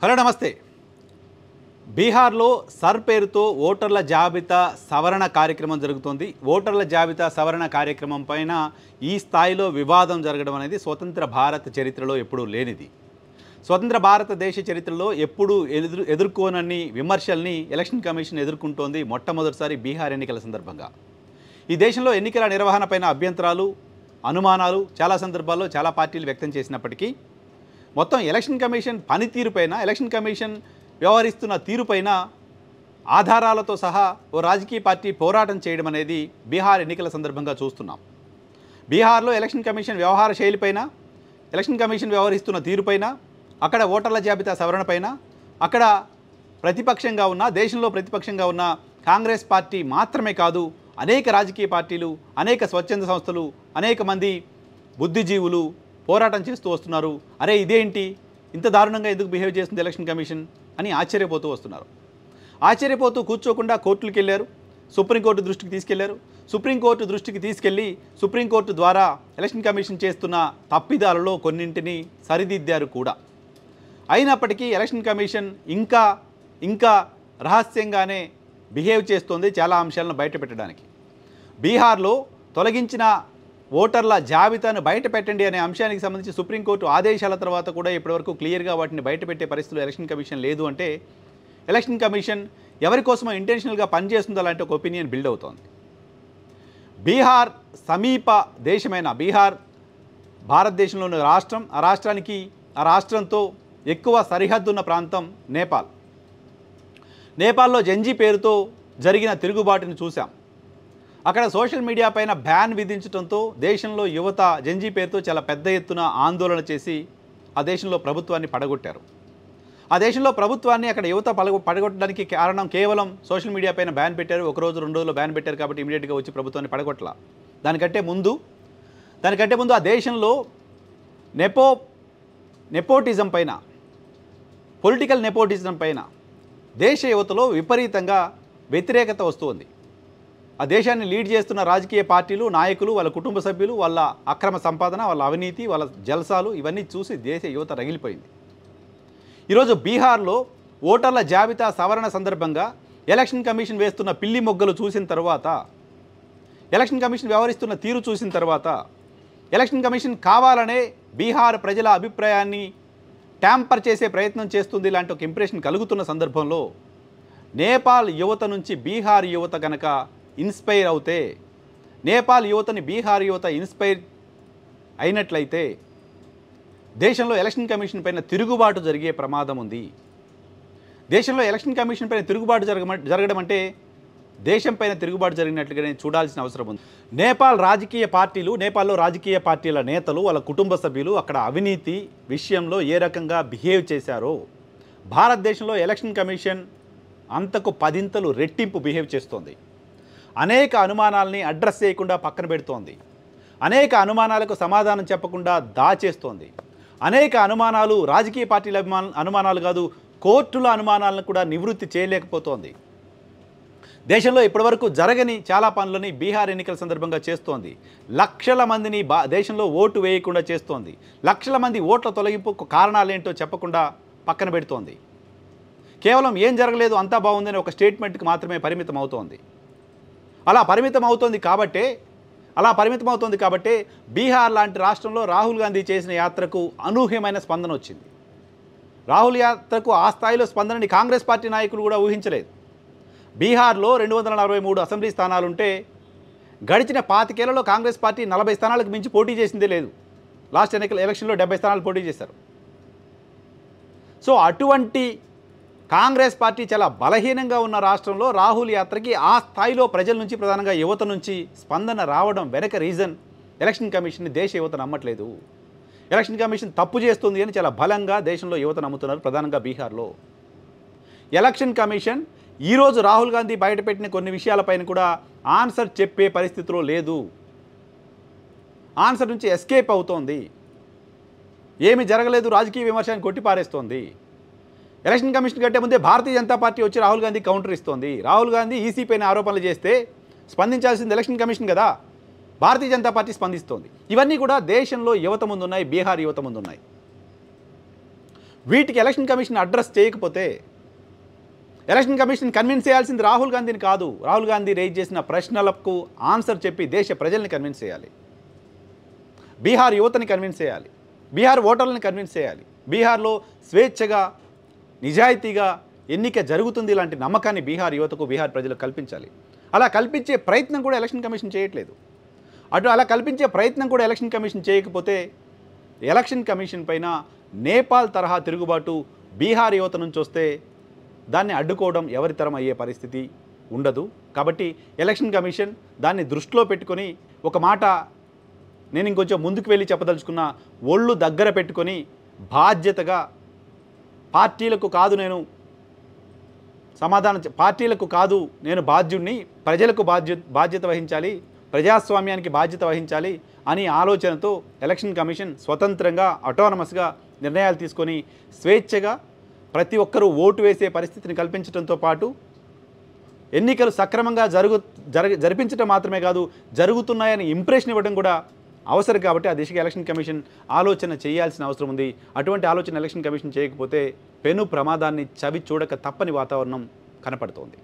Hello నమస్తే. బీహార్లో sir పేరుతో ఓటర్ల జాబితా సవరణ కార్యక్రమం జరుగుతోంది. ఓటర్ల జాబితా సవరణ కార్యక్రమం పైన ఈ స్థాయిలో వివాదం జరగడం అనేది స్వతంత్ర భారత చరిత్రలో ఎప్పుడూ లేనిది. స్వతంత్ర భారతదేశ చరిత్రలో ఎప్పుడూ ఎదుర్కోనన్ని విమర్శల్ని ఎలక్షన్ కమిషన్ ఎదుర్కొంటోంది మొట్టమొదటిసారి బీహార్ ఎన్నికల సందర్భంగా. ఈ దేశంలో ఎన్నికల నిర్వహణపైన అభ్యంతరాలు, అనుమానాలు చాలా సందర్భాల్లో చాలా పార్టీలు వ్యక్తం చేసినప్పటికీ మొత్తం ఎలక్షన్ కమిషన్ పనితీరుపైన, ఎలక్షన్ కమిషన్ వ్యవహరిస్తున్న తీరుపైన ఆధారాలతో సహా ఓ రాజకీయ పార్టీ పోరాటం చేయడం అనేది బీహార్ ఎన్నికల సందర్భంగా చూస్తున్నాం. బీహార్లో ఎలక్షన్ కమిషన్ వ్యవహార శైలిపైన, ఎలక్షన్ కమిషన్ వ్యవహరిస్తున్న తీరుపైన, అక్కడ ఓటర్ల జాబితా సవరణపైన, అక్కడ ప్రతిపక్షంగా ఉన్న, దేశంలో ప్రతిపక్షంగా ఉన్న కాంగ్రెస్ పార్టీ మాత్రమే కాదు, అనేక రాజకీయ పార్టీలు, అనేక స్వచ్ఛంద సంస్థలు, అనేక మంది బుద్ధిజీవులు పోరాటం చేస్తూ వస్తున్నారు. అరే ఇదేంటి, ఇంత దారుణంగా ఎందుకు బిహేవ్ చేస్తుంది ఎలక్షన్ కమిషన్ అని ఆశ్చర్యపోతూ వస్తున్నారు. ఆశ్చర్యపోతూ కూర్చోకుండా కోర్టులకు వెళ్ళారు, సుప్రీంకోర్టు దృష్టికి తీసుకెళ్లారు. సుప్రీంకోర్టు దృష్టికి తీసుకెళ్లి సుప్రీంకోర్టు ద్వారా ఎలక్షన్ కమిషన్ చేస్తున్న తప్పిదాలలో కొన్నింటిని సరిదిద్దారు కూడా. అయినప్పటికీ ఎలక్షన్ కమిషన్ ఇంకా రహస్యంగానే బిహేవ్ చేస్తోంది చాలా అంశాలను బయటపెట్టడానికి. బీహార్లో తొలగించిన ఓటర్ల జాబితాను బయటపెట్టండి అనే అంశానికి సంబంధించి సుప్రీంకోర్టు ఆదేశాల తర్వాత కూడా ఇప్పటివరకు క్లియర్గా వాటిని బయటపెట్టే పరిస్థితులు ఎలక్షన్ కమిషన్ లేదు అంటే ఎలక్షన్ కమిషన్ ఎవరి కోసమో ఇంటెన్షనల్గా పనిచేస్తుందో అలాంటి ఒక ఒపీనియన్ బిల్డ్ అవుతోంది. బీహార్ సమీప దేశమైన బీహార్ భారతదేశంలోని రాష్ట్రం. ఆ రాష్ట్రంతో ఎక్కువ సరిహద్దున్న ప్రాంతం నేపాల్. నేపాల్లో జంజీ పేరుతో జరిగిన తిరుగుబాటుని చూసాం. అక్కడ సోషల్ మీడియా పైన బ్యాన్ విధించడంతో దేశంలో యువత జంజీ పేరుతో చాలా పెద్ద ఎత్తున ఆందోళన చేసి ఆ దేశంలో ప్రభుత్వాన్ని పడగొట్టారు. ఆ దేశంలో ప్రభుత్వాన్ని అక్కడ యువత పడగొట్టడానికి కారణం కేవలం సోషల్ మీడియా పైన బ్యాన్ పెట్టారు. ఒకరోజు 2 రోజుల్లో బ్యాన్ పెట్టారు కాబట్టి ఇమీడియట్గా వచ్చి ప్రభుత్వాన్ని పడగొట్టలా. దానికంటే ముందు ఆ దేశంలో నెపోటిజం పైన, పొలిటికల్ నెపోటిజం పైన దేశ యువతలో విపరీతంగా వ్యతిరేకత వస్తుంది. ఆ దేశాన్ని లీడ్ చేస్తున్న రాజకీయ పార్టీలు, నాయకులు, వాళ్ళ కుటుంబ సభ్యులు, వాళ్ళ అక్రమ సంపాదన, వాళ్ళ అవినీతి, వాళ్ళ జల్సాలు ఇవన్నీ చూసి దేశ యువత రగిలిపోయింది. ఈరోజు బీహార్లో ఓటర్ల జాబితా సవరణ సందర్భంగా ఎలక్షన్ కమిషన్ వేస్తున్న పిల్లి మొగ్గలు చూసిన తర్వాత, ఎలక్షన్ కమిషన్ వ్యవహరిస్తున్న తీరు చూసిన తర్వాత, ఎలక్షన్ కమిషన్ కావాలనే బీహార్ ప్రజల అభిప్రాయాన్ని ట్యాంపర్ చేసే ప్రయత్నం చేస్తుంది లాంటి ఒక ఇంప్రెషన్ కలుగుతున్న సందర్భంలో నేపాల్ యువత నుంచి బీహార్ యువత కనుక ఇన్స్పైర్ అవుతే, నేపాల్ యువతని బీహార్ యువత ఇన్స్పైర్ అయినట్లయితే దేశంలో ఎలక్షన్ కమిషన్ పైన తిరుగుబాటు జరిగే ప్రమాదం ఉంది. దేశంలో ఎలక్షన్ కమిషన్ పైన తిరుగుబాటు జరగడం అంటే దేశం పైన తిరుగుబాటు జరిగినట్లుగానే చూడాల్సిన అవసరం ఉంది. నేపాల్లో రాజకీయ పార్టీల నేతలు, వాళ్ళ కుటుంబ సభ్యులు అక్కడ అవినీతి విషయంలో ఏ రకంగా బిహేవ్ చేశారో భారతదేశంలో ఎలక్షన్ కమిషన్ అంతకు 10 రెట్టింపు బిహేవ్ చేస్తోంది. అనేక అనుమానాలని అడ్రస్ చేయకుండా పక్కన పెడుతోంది. అనేక అనుమానాలకు సమాధానం చెప్పకుండా దాచేస్తోంది. అనేక అనుమానాలు రాజకీయ పార్టీల అనుమానాలు కాదు, కోర్టుల అనుమానాలను కూడా నివృత్తి చేయలేకపోతోంది. దేశంలో ఇప్పటివరకు జరగని చాలా పనులని బీహార్ ఎన్నికల సందర్భంగా చేస్తోంది. లక్షల మందిని దేశంలో ఓటు వేయకుండా చేస్తోంది. లక్షల మంది ఓట్ల తొలగింపు కారణాలేంటో చెప్పకుండా పక్కన పెడుతోంది. కేవలం ఏం జరగలేదు అంతా బాగుందని ఒక స్టేట్మెంట్కి మాత్రమే పరిమితం అవుతోంది. అలా పరిమితం అవుతోంది కాబట్టే బీహార్ లాంటి రాష్ట్రంలో రాహుల్ గాంధీ చేసిన యాత్రకు అనూహ్యమైన స్పందన వచ్చింది. రాహుల్ యాత్రకు ఆ స్థాయిలో స్పందనని కాంగ్రెస్ పార్టీ నాయకులు కూడా ఊహించలేదు. బీహార్లో 243 అసెంబ్లీ స్థానాలుంటే గడిచిన 25 ఏళ్లలో కాంగ్రెస్ పార్టీ 40 స్థానాలకు మించి పోటీ చేసిందే లేదు. లాస్ట్ ఎలక్షన్లో 70 స్థానాలు పోటీ చేశారు. సో అటువంటి కాంగ్రెస్ పార్టీ చాలా బలహీనంగా ఉన్న రాష్ట్రంలో రాహుల్ యాత్రకి ఆ స్థాయిలో ప్రజల నుంచి, ప్రధానంగా యువత నుంచి స్పందన రావడం వెనక రీజన్ ఎలక్షన్ కమిషన్ని దేశ యువత నమ్మట్లేదు. ఎలక్షన్ కమిషన్ తప్పు చేస్తుంది అని చాలా బలంగా దేశంలో యువత నమ్ముతున్నారు, ప్రధానంగా బీహార్లో. ఎలక్షన్ కమిషన్ ఈరోజు రాహుల్ గాంధీ బయటపెట్టిన కొన్ని విషయాలపైన కూడా ఆన్సర్ చెప్పే పరిస్థితిలో లేదు. ఆన్సర్ నుంచి ఎస్కేప్ అవుతోంది. ఏమి జరగలేదు రాజకీయ విమర్శను కొట్టిపారేస్తోంది. ఎలక్షన్ కమిషన్ కంటే ముందే భారతీయ జనతా పార్టీ వచ్చి రాహుల్ గాంధీ కౌంటర్ ఇస్తోంది. రాహుల్ గాంధీ ఈసీ పైన ఆరోపణలు చేస్తే స్పందించాల్సింది ఎలక్షన్ కమిషన్ కదా, భారతీయ జనతా పార్టీ స్పందిస్తోంది. ఇవన్నీ కూడా దేశంలో యువత ముందున్నాయి, బీహార్ యువత ముందున్నాయి. వీటికి ఎలక్షన్ కమిషన్ అడ్రస్ చేయకపోతే, ఎలక్షన్ కమిషన్ కన్విన్స్ చేయాల్సింది రాహుల్ గాంధీని కాదు. రాహుల్ గాంధీ రేజ్ చేసిన ప్రశ్నలకు ఆన్సర్ చెప్పి దేశ ప్రజల్ని కన్విన్స్ చేయాలి, బీహార్ యువతని కన్విన్స్ చేయాలి, బీహార్ ఓటర్లను కన్విన్స్ చేయాలి. బీహార్లో స్వేచ్ఛగా నిజాయితీగా ఎన్నిక జరుగుతుంది ఇలాంటి నమ్మకాన్ని బీహార్ యువతకు బీహార్ ప్రజలకు కల్పించాలి. అలా కల్పించే ప్రయత్నం కూడా ఎలక్షన్ కమిషన్ చేయట్లేదు. అలా కల్పించే ప్రయత్నం కూడా ఎలక్షన్ కమిషన్ చేయకపోతే ఎలక్షన్ కమిషన్ పైన నేపాల్ తరహా తిరుగుబాటు బీహార్ యువత నుంచి వస్తే దాన్ని అడ్డుకోవడం ఎవరి తరం అయ్యే పరిస్థితి ఉండదు. కాబట్టి ఎలక్షన్ కమిషన్ దాన్ని దృష్టిలో పెట్టుకొని ఒక మాట నేను ఇంకొంచెం ముందుకు వెళ్ళి చెప్పదలుచుకున్న, ఒళ్ళు దగ్గర పెట్టుకొని బాధ్యతగా పార్టీలకు కాదు నేను పార్టీలకు కాదు నేను బాధ్యుడిని, ప్రజలకు బాధ్యత వహించాలి, ప్రజాస్వామ్యానికి బాధ్యత వహించాలి అని ఆలోచనతో ఎలక్షన్ కమిషన్ స్వతంత్రంగా అటానమస్గా నిర్ణయాలు తీసుకొని స్వేచ్ఛగా ప్రతి ఒక్కరూ ఓటు వేసే పరిస్థితిని కల్పించడంతో పాటు ఎన్నికలు సక్రమంగా జరిపించడం మాత్రమే కాదు, జరుగుతున్నాయని ఇంప్రెషన్ ఇవ్వడం కూడా అవసరం. కాబట్టి ఆ దిశగా ఎలక్షన్ కమిషన్ ఆలోచన చేయాల్సిన అవసరం ఉంది. అటువంటి ఆలోచన ఎలక్షన్ కమిషన్ చేయకపోతే పెను ప్రమాదాన్ని చవి చూడక తప్పని వాతావరణం కనపడుతోంది.